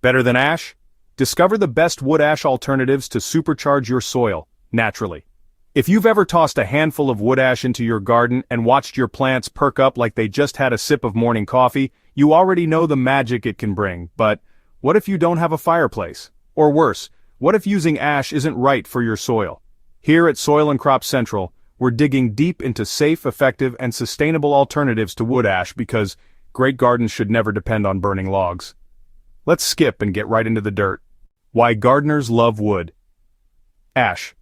Better than ash? Discover the best wood ash alternatives to supercharge your soil, naturally. If you've ever tossed a handful of wood ash into your garden and watched your plants perk up like they just had a sip of morning coffee, you already know the magic it can bring. But what if you don't have a fireplace? Or worse, what if using ash isn't right for your soil? Here at Soil and Crop Central, we're digging deep into safe, effective, and sustainable alternatives to wood ash because great gardens should never depend on burning logs. Let's skip and get right into the dirt. Why gardeners love wood. Ash.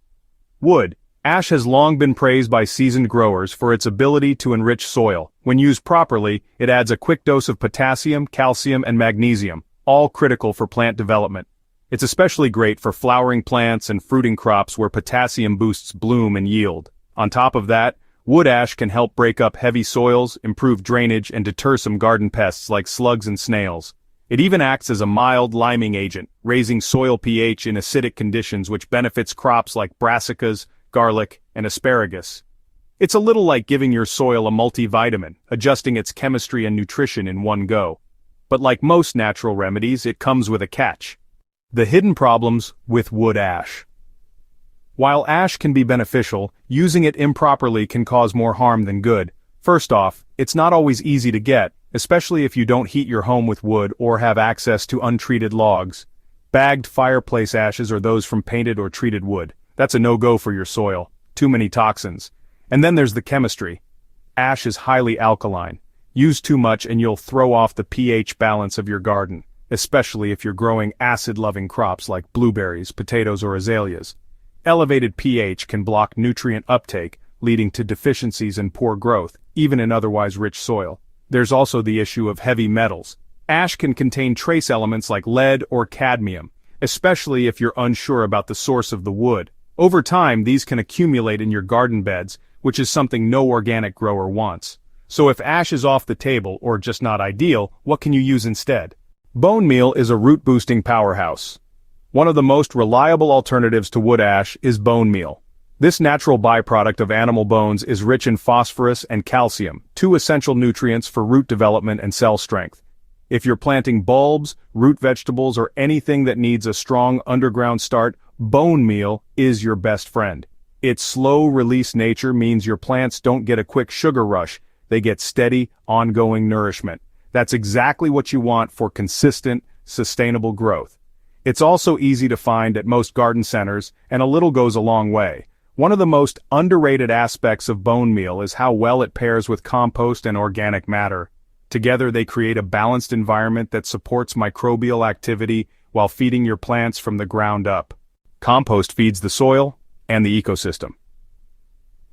Wood. Ash has long been praised by seasoned growers for its ability to enrich soil. When used properly, it adds a quick dose of potassium, calcium, and magnesium, all critical for plant development. It's especially great for flowering plants and fruiting crops where potassium boosts bloom and yield. On top of that, wood ash can help break up heavy soils, improve drainage, and deter some garden pests like slugs and snails. It even acts as a mild liming agent, raising soil pH in acidic conditions which benefits crops like brassicas, garlic, and asparagus. It's a little like giving your soil a multivitamin, adjusting its chemistry and nutrition in one go. But like most natural remedies, it comes with a catch. The hidden problems with wood ash. While ash can be beneficial, using it improperly can cause more harm than good. First off, it's not always easy to get, especially if you don't heat your home with wood or have access to untreated logs. Bagged fireplace ashes or those from painted or treated wood. That's a no-go for your soil. Too many toxins. And then there's the chemistry. Ash is highly alkaline. Use too much and you'll throw off the pH balance of your garden, especially if you're growing acid-loving crops like blueberries, potatoes, or azaleas. Elevated pH can block nutrient uptake, leading to deficiencies and poor growth, even in otherwise rich soil. There's also the issue of heavy metals. Ash can contain trace elements like lead or cadmium, especially if you're unsure about the source of the wood. Over time, these can accumulate in your garden beds, which is something no organic grower wants. So if ash is off the table or just not ideal, what can you use instead? Bone meal is a root-boosting powerhouse. One of the most reliable alternatives to wood ash is bone meal. This natural byproduct of animal bones is rich in phosphorus and calcium, two essential nutrients for root development and cell strength. If you're planting bulbs, root vegetables, or anything that needs a strong underground start, bone meal is your best friend. Its slow-release nature means your plants don't get a quick sugar rush, they get steady, ongoing nourishment. That's exactly what you want for consistent, sustainable growth. It's also easy to find at most garden centers, and a little goes a long way. One of the most underrated aspects of bone meal is how well it pairs with compost and organic matter. Together they create a balanced environment that supports microbial activity while feeding your plants from the ground up. Compost feeds the soil and the ecosystem.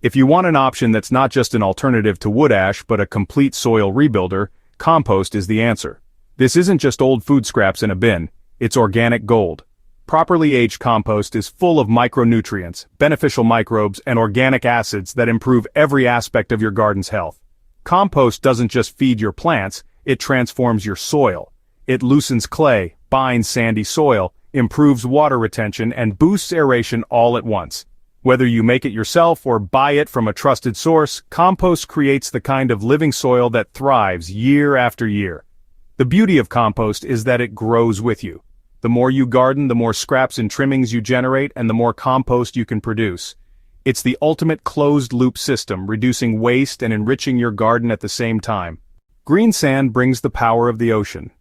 If you want an option that's not just an alternative to wood ash but a complete soil rebuilder, compost is the answer. This isn't just old food scraps in a bin, it's organic gold. Properly aged compost is full of micronutrients, beneficial microbes, and organic acids that improve every aspect of your garden's health. Compost doesn't just feed your plants, it transforms your soil. It loosens clay, binds sandy soil, improves water retention, and boosts aeration all at once. Whether you make it yourself or buy it from a trusted source, compost creates the kind of living soil that thrives year after year. The beauty of compost is that it grows with you. The more you garden, the more scraps and trimmings you generate, and the more compost you can produce. It's the ultimate closed-loop system, reducing waste and enriching your garden at the same time. Green sand brings the power of the ocean.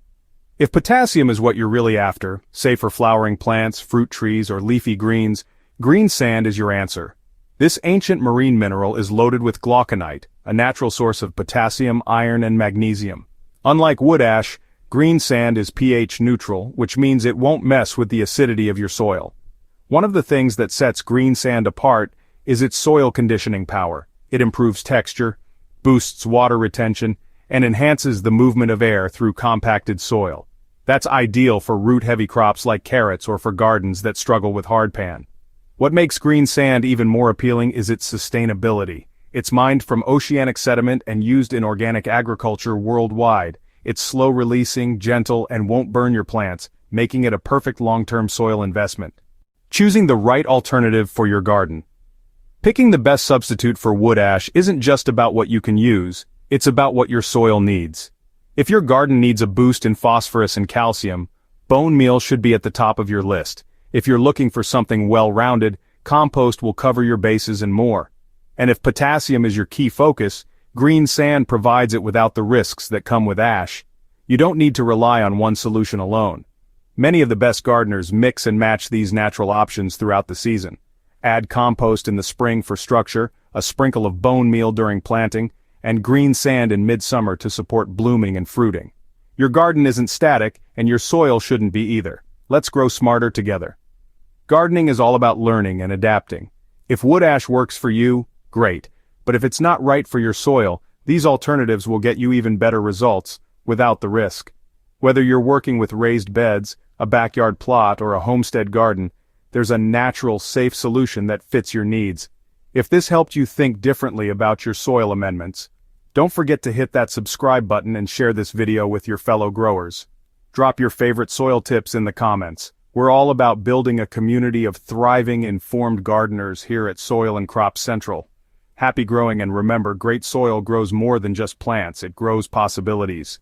If potassium is what you're really after, say for flowering plants, fruit trees, or leafy greens, green sand is your answer. This ancient marine mineral is loaded with glauconite, a natural source of potassium, iron, and magnesium. Unlike wood ash, green sand is pH neutral, which means it won't mess with the acidity of your soil. One of the things that sets green sand apart is its soil conditioning power. It improves texture, boosts water retention, and enhances the movement of air through compacted soil. That's ideal for root-heavy crops like carrots or for gardens that struggle with hardpan. What makes green sand even more appealing is its sustainability. It's mined from oceanic sediment and used in organic agriculture worldwide. It's slow-releasing, gentle, and won't burn your plants, making it a perfect long-term soil investment. Choosing the right alternative for your garden. Picking the best substitute for wood ash isn't just about what you can use, it's about what your soil needs. If your garden needs a boost in phosphorus and calcium, Bone meal should be at the top of your list. If you're looking for something well-rounded, compost will cover your bases and more. And if potassium is your key focus, green sand provides it without the risks that come with ash. You don't need to rely on one solution alone. Many of the best gardeners mix and match these natural options throughout the season. Add compost in the spring for structure, a sprinkle of bone meal during planting, and green sand in midsummer to support blooming and fruiting. Your garden isn't static, and your soil shouldn't be either. Let's grow smarter together. Gardening is all about learning and adapting. If wood ash works for you, great. But if it's not right for your soil, these alternatives will get you even better results, without the risk. Whether you're working with raised beds, a backyard plot, or a homestead garden, there's a natural, safe solution that fits your needs. If this helped you think differently about your soil amendments, don't forget to hit that subscribe button and share this video with your fellow growers. Drop your favorite soil tips in the comments. We're all about building a community of thriving, informed gardeners here at Soil and Crop Central. Happy growing, and remember, great soil grows more than just plants, it grows possibilities.